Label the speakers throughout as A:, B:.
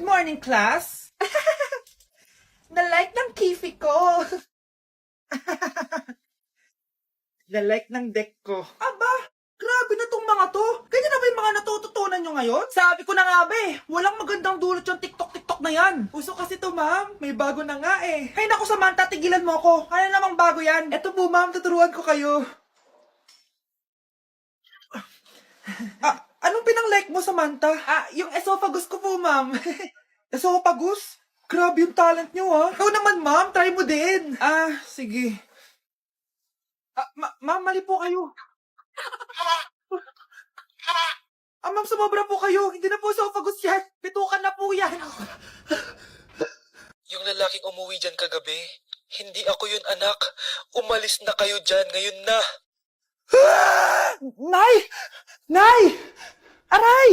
A: morning, class! Na-like ng kifi ko! Na-like ng deck ko. Aba! Grabe na tong mga to! Ganyan na ba yung mga natututunan nyo ngayon? Sabi ko na nga ba walang magandang dulot yung TikTok na yan. Uso kasi to, ma'am. May bago na nga eh. Hay naku, Samantha, tigilan mo ako. Ano namang bago yan? Eto po, ma'am, tuturuan ko kayo. Anong pinang-like mo, Samantha? Yung esophagus ko po, ma'am. Esophagus? Grabe yung talent nyo, ha? Ikaw naman, ma'am. Try mo din. Sige. Ma'am, mali po kayo. Ma'am, sumobra po kayo. Hindi na po esophagus yan. Pitukan na po yan.
B: Yung lalaking umuwi dyan kagabi, hindi ako yun, anak. Umalis na kayo dyan, ngayon na.
A: Nay! Nay! Aray!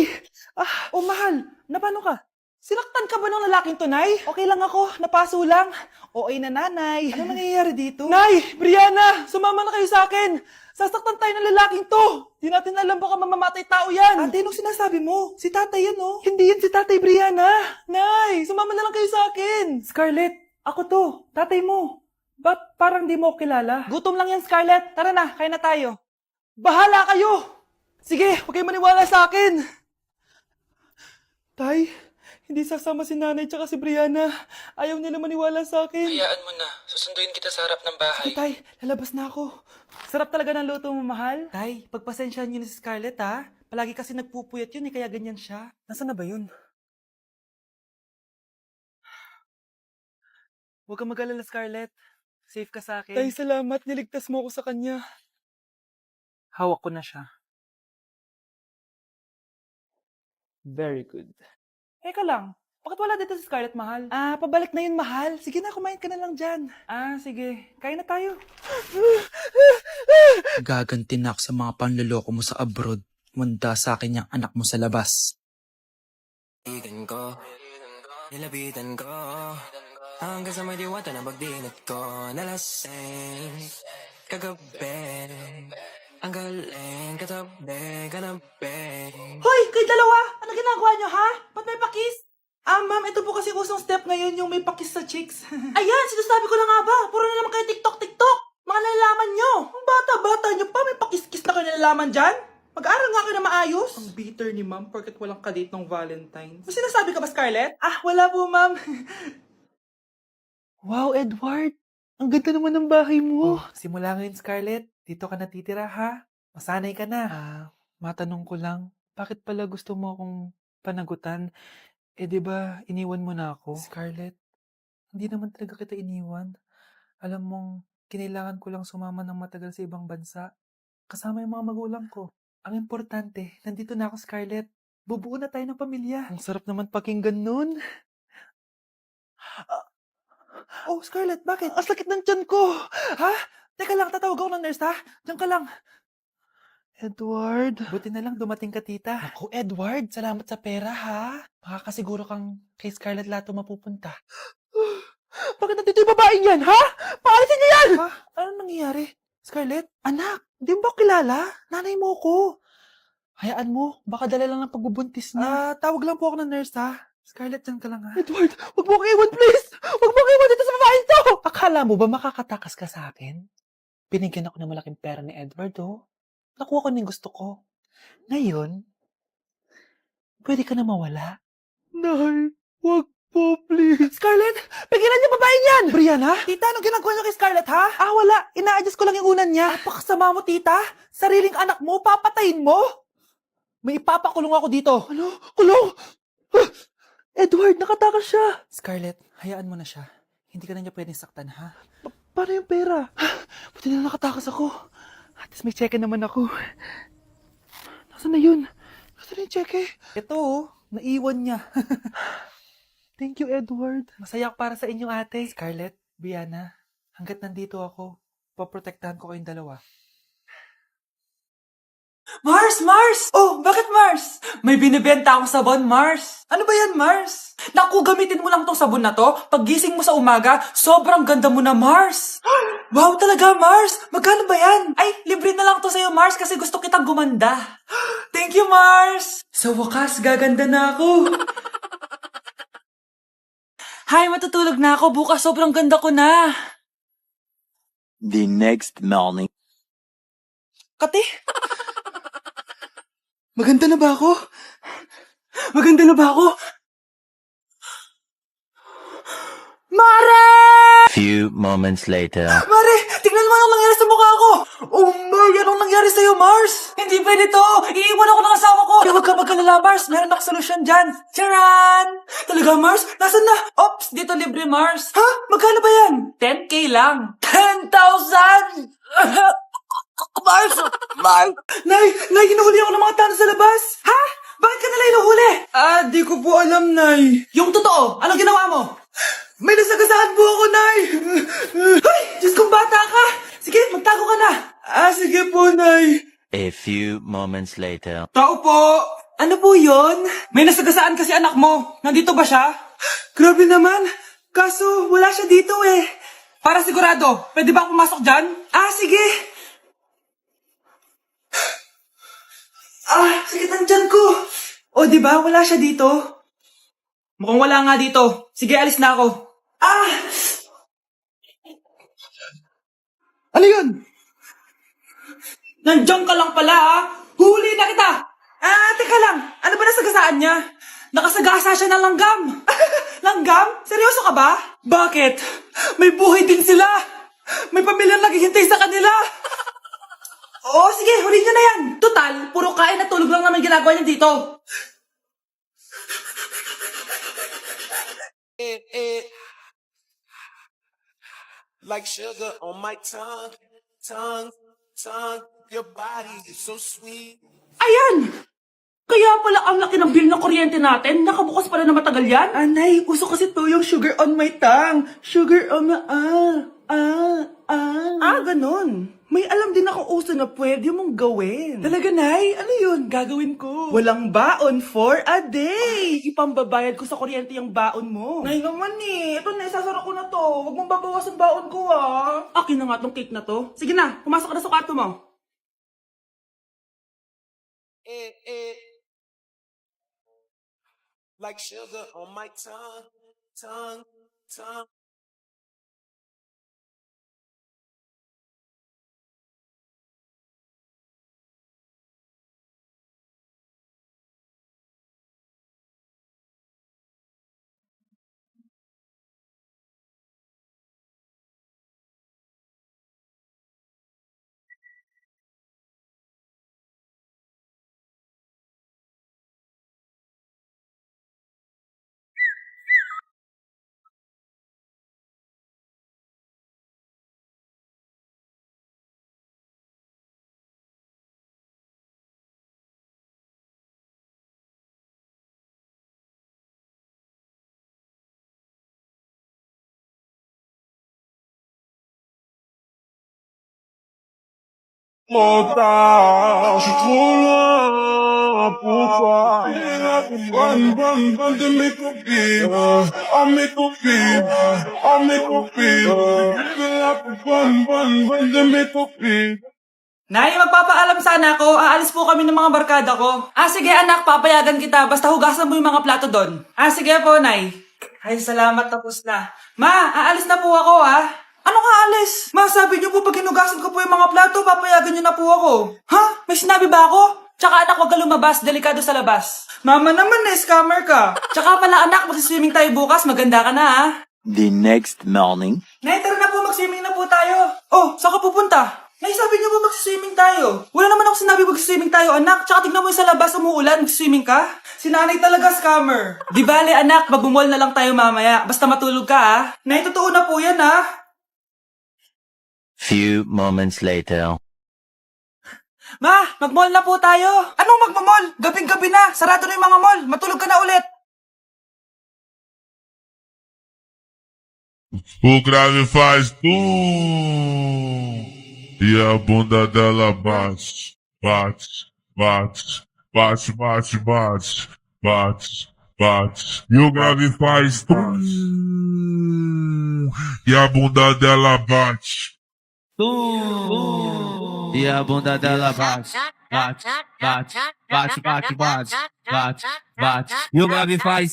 A: Mahal. Napano ka? Sinaktan ka ba ng lalaking to, Nay? Okay lang ako. Napaso lang. Okay na, nanay. Ano nangyayari dito? Nay! Brianna! Sumama na kayo sa akin! Sasaktan tayo ng lalaking to! Di natin alam baka mamamatay tao yan! Ate, anong sinasabi mo? Si tatay yan, oh. Hindi yan si tatay, Brianna! Nay! Sumama na lang kayo sa akin! Scarlett! Ako to! Tatay mo! Ba't parang di mo kilala? Gutom lang yan, Scarlett! Tara na, kain na tayo! Bahala kayo! Sige, huwag kayo maniwala sa akin! Tay, hindi sasama si nanay tsaka si Brianna. Ayaw nila maniwala sa akin.
B: Hayaan mo na, susunduin kita sa harap ng bahay.
A: Sige, Tay, lalabas na ako. Sarap talaga ng luto mo, mahal. Tay, pagpasensyahan niyo na si Scarlett, ha? Palagi kasi nagpupuyat yun, kaya ganyan siya. Nasaan na ba yun? Huwag kang mag-alala, Scarlett. Safe ka sa akin. Tay, salamat. Niligtas mo ako sa kanya. Hawak ko na siya. Very good. Teka lang. Bakit wala dito si Scarlett, mahal? Pabalik na yun, mahal. Sige na, kumain ka na lang dyan. Sige. Kain na tayo.
B: Gaganti na ako sa mga panluloko mo sa abroad. Manda sa akin yung anak mo sa labas.
C: Nilapitan ko hanggang sa may diwata na pagdinat ko. Nalasing kagabi, ang galing katabi.
A: Hoy, kayo dalawa! Ano ginagawa nyo, ha? Ba't may pakis? Ma'am, ito po kasi usong step ngayon yung may pakis sa chicks. Ayan, sinasabi ko na nga ba? Puro na naman kayo TikTok! Mga nalalaman nyo! Ang bata-bata nyo pa, may pakis-kis na kayo nalalaman dyan? Mag-aral nga kayo na maayos. Ang bitter ni ma'am, porket walang kadate ng Valentine's. May sinasabi ka ba, Scarlett? Wala po, ma'am. Wow, Edward! Ang ganda naman ng bahay mo. Simula ngayon, Scarlett. Dito ka natitira, ha? Masanay ka na. Matanong ko lang, bakit pala gusto mo akong panagutan? Di ba, iniwan mo na ako? Scarlett, hindi naman talaga kita iniwan. Alam mong, kinailangan ko lang sumama ng matagal sa ibang bansa. Kasama yung mga magulang ko. Ang importante, nandito na ako, Scarlett. Bubuo na tayo ng pamilya. Ang sarap naman pakinggan nun. Scarlett, bakit? Ang sakit ng tiyan ko! Ha? Teka lang, tatawag ako ng nurse, ha? Diyan ka lang. Edward. Buti na lang dumating ka, tita. Ako, Edward, salamat sa pera, ha? Makakasiguro kang kay Scarlett Lato mapupunta. Bakit nandito yung babaeng yan, ha? Paalisin niyo yan! Ha? Ano nangyayari? Scarlett? Anak, di mo ba kilala? Nanay mo ko. Hayaan mo, baka dala lang ng pagbubuntis niya. Tawag lang po ako ng nurse, ha? Scarlett, dyan ka lang, ha? Edward, wag mo kang iwan, please! Wag mo kang iwan dito sa babaeng to! Akala mo ba makakatakas ka sa akin? Binigyan ako ng malaking pera ni Edward, oh. Nakuha ko na yung gusto ko. Ngayon, pwede ka na mawala. Nay, wag po, please. Scarlett, pigilan niyo babaeng yan! Brianna? Tita, anong ginagawa niyo kay Scarlett, ha? Wala. Ina-adjust ko lang yung unan niya. Napakasama mo, tita. Sariling anak mo, papatayin mo? May ipapakulong ako dito. Ano? Kulong? Edward, nakatakas siya. Scarlett, hayaan mo na siya. Hindi ka na niya pwedeng saktan, ha? Paano yung pera? Buti na nakatakas ako. At least may cheque naman ako. Nasaan na yun? Nasaan na yung cheque? Ito, naiwan niya. Thank you, Edward. Masaya ako para sa inyo, ate. Scarlett, Brianna, hanggat nandito ako, poprotektahan ko kayong dalawa. Mars! Oh, bakit Mars? May binibenta akong sabon, Mars. Ano ba yan, Mars? Naku, gamitin mo lang tong sabon na to. Pag gising mo sa umaga, sobrang ganda mo na, Mars. Wow, talaga, Mars. Magkano ba yan? Ay, libre na lang to sa'yo, Mars, kasi gusto kitang gumanda. Thank you, Mars. Sa wakas, gaganda na ako.
D: Hay, matutulog na ako. Bukas sobrang ganda ko na.
E: The next morning.
D: Kati? Maganda na ba ako? Maganda na ba ako? Mare!
E: Few moments later.
D: Mare, tingnan mo anong nangyari sa mukha ko! Oh, Mar, anong nangyari sa'yo, Mars? Hindi pwede to! Iiwan ako ng asawa ko! Huwag ka magkalala, Mars! Meron ako solusyon dyan! Charan! Talaga, Mars? Nasaan na? Ops, dito libre, Mars! Ha? Magkano ba yan? 10K lang! 10,000! Mars! Mars! Nay, hinuhuli ako ng mga tao sa labas! Ha? Bakit ka nila hinuhuli? Di ko po alam, Nay. Yung totoo, anong ginawa mo? May nasagasaan po ako, Nay! Ay! Diyos kong bata ka! Sige, magtago ka na! Sige po, Nay.
E: A few moments later.
D: Tao po! Ano po yon? May nasagasaan kasi anak mo. Nandito ba siya? Grabe naman. Kaso, wala siya dito eh. Para sigurado, pwede ba akong pumasok dyan? Sige. Sakit ang tiyan ko. O, di ba? Wala siya dito. Mukhang wala nga dito. Sige, alis na ako. Ano yun? Nandiyan ka lang pala, Huli na kita! Teka lang. Ano ba nasagasaan niya? Nakasagasa siya ng langgam. Langgam? Seryoso ka ba? Bakit? May buhay din sila. May pamilyang naghihintay sa kanila. Oo, sige, huli niyo na yan. Total, puro kain at tulog lang naman ginagawa niya dito.
F: Like sugar on my tongue, your body is so sweet.
D: Ayan! Kaya pala ang laki ng bill ng kuryente natin. Nakabukas pala na matagal yan. Anay, uso kasi to yung sugar on my tongue. Sugar on my... ganun. May alam din ako uso na pwede mong gawin. Talaga, Nay? Ano yun? Gagawin ko. Walang baon for a day. Ipambabayad ko sa kuryente yung baon mo. Nay naman Ito na, isasara ko na to. Huwag mong babawasan baon ko, Akin na nga tong cake na to. Sige na, pumasok ka na sa kwarto mo.
F: Like sugar on my tongue.
G: Mortal, je suis trop loin pour toi. Bonne de mes copines, mes copines, mes copines. Bonne de mes copines.
D: Nay, magpapaalam sana ako. Aalis po kami ng mga barkada ko. Sige anak, papayagan kita. Basta hugasan mo yung mga plato doon. Sige po, Nay. Ay, salamat, tapos na. Ma, aalis na po ako, Ano ka alis? Ma, sabi niyo po pag hinugasan ko po yung mga plato, papayagan niyo na po ako. Ha? May sinabi ba ako? Tsaka anak, huwag ka lumabas. Delikado sa labas. Mama naman, scammer ka. Tsaka pala anak, magsiswimming tayo bukas. Maganda ka na,
E: The next morning.
D: Nay, tara na po, magswimming na po tayo. Oh, saan ka pupunta? Nay, sabi niyo po magsiswimming tayo. Wala naman ako sinabi magsiswimming tayo, anak. Tsaka tignan mo yung sa labas, umuulan, magsiswimming ka. Si nanay talaga scammer. Di bale, anak, magbumol na lang tayo mamaya. Basta matulog ka, Nay, totoo na po yan,
E: Few moments later.
D: Ma, mag-mall na po tayo. Anong magmamall? Gabing-gabi na. Sarado na yung mga mall. Matulog ka na ulit.
G: O grave faz e a bunda dela bate, bate, bate, bate, bate, bate, bate, bate. E o grave faz e a bunda dela bate.
H: E a bunda dela bate, bate, bate, bate, bate, bate, bate, bate. E o grave faz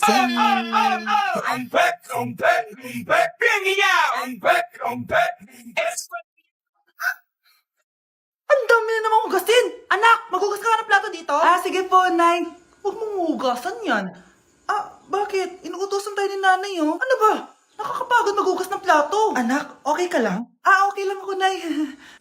D: Ang dami na namang hugasin! Anak, maghugas ka nga ng plato dito? Sige po, Nay. Huwag mong hugasan yan. Bakit? Inuutosan tayo ni Nanay, oh. Ano ba? Nakakapagod maghugas ng plato. Anak, okay ka lang? Okay lang ako, Nay.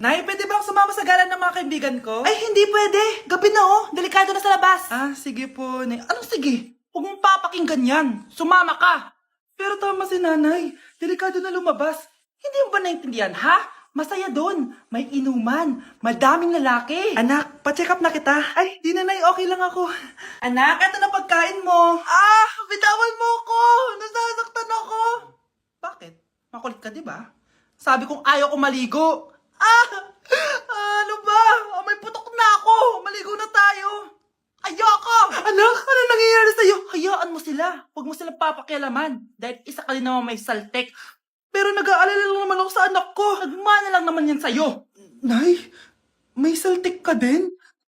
D: Nay, pwede ba akong sumama sa gala ng mga kaibigan ko? Ay, hindi pwede. Gabi na, oh. Delikado na sa labas. Sige po, Nay. Anong sige? Huwag mong papakinggan yan. Sumama ka. Pero tama si Nanay. Delikado na lumabas. Hindi mo ba naintindihan, ha? Masaya doon. May inuman. Madaming lalaki. Anak, pa-check up na kita. Ay, di Nanay, okay lang ako. Anak, ito na pagkain mo. Bitawan mo ko. Nasasaktan ako. Bakit? Makulit ka, di ba? Sabi kong ayaw ko maligo. Ano ba? May putok na ako. Maligo na tayo. Ayoko! Anak, ano nangyayari sa'yo? Hayaan mo sila. Huwag mo silang papakialaman. Dahil isa ka rin naman may saltek. Pero nag-aalala lang naman ako sa anak ko. Nagmana lang naman yan sa'yo. Nay, may saltik ka din?